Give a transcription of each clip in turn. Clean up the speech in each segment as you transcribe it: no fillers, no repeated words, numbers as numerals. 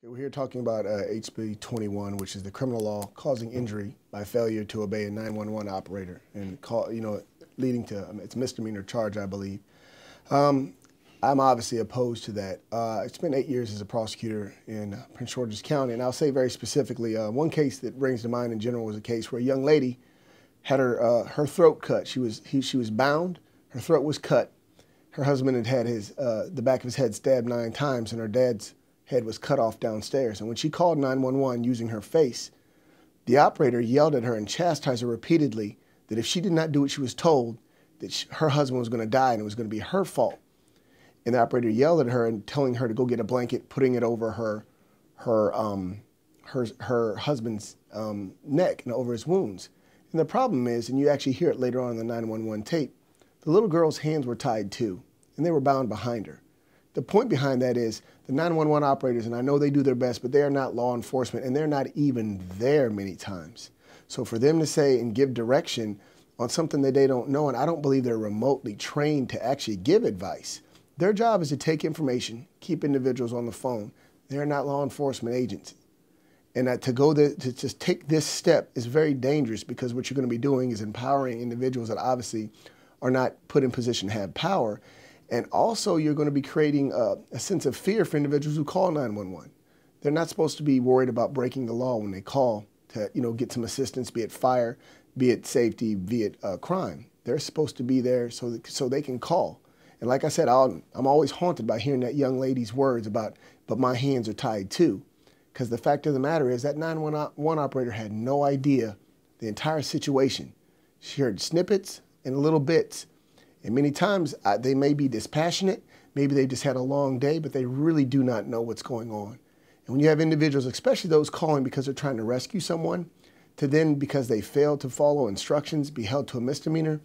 We're here talking about HB 21, which is the criminal law causing injury by failure to obey a 911 operator and leading to it's a misdemeanor charge, I believe. I'm obviously opposed to that. I spent 8 years as a prosecutor in Prince George's County, and I'll say very specifically, one case that brings to mind in general was a case where a young lady had her throat cut. She was bound, her throat was cut. Her husband had had the back of his head stabbed 9 times, and her dad's head was cut off downstairs. And when she called 911 using her face, the operator yelled at her and chastised her repeatedly that if she did not do what she was told, that her husband was going to die and it was going to be her fault. And the operator yelled at her and telling her to go get a blanket, putting it over her husband's neck and over his wounds. And the problem is, and you actually hear it later on in the 911 tape, the little girl's hands were tied too, and they were bound behind her. The point behind that is the 911 operators, and I know they do their best, but they are not law enforcement, and they're not even there many times. So for them to say and give direction on something that they don't know, and I don't believe they're remotely trained to actually give advice. Their job is to take information, keep individuals on the phone. They're not law enforcement agents. And to just take this step is very dangerous, because what you're going to be doing is empowering individuals that obviously are not put in position to have power. And also you're going to be creating a sense of fear for individuals who call 911. They're not supposed to be worried about breaking the law when they call to get some assistance, be it fire, be it safety, be it crime. They're supposed to be there so they can call. And like I said, I'm always haunted by hearing that young lady's words about, but my hands are tied too. Because the fact of the matter is that 911 operator had no idea the entire situation. She heard snippets and little bits. And many times they may be dispassionate, maybe they just had a long day, but they really do not know what's going on. And when you have individuals, especially those calling because they're trying to rescue someone, to then, because they failed to follow instructions, be held to a misdemeanor,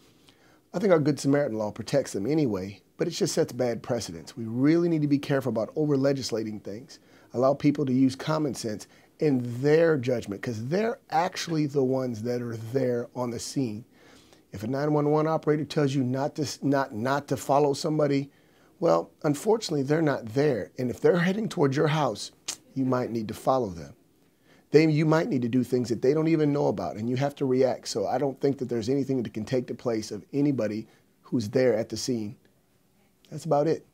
I think our Good Samaritan law protects them anyway, but it just sets bad precedents. We really need to be careful about over-legislating things. Allow people to use common sense in their judgment, because they're actually the ones that are there on the scene. If a 911 operator tells you not to follow somebody, well, unfortunately, they're not there. And if they're heading towards your house, you might need to follow them. You might need to do things that they don't even know about, and you have to react. So I don't think that there's anything that can take the place of anybody who's there at the scene. That's about it.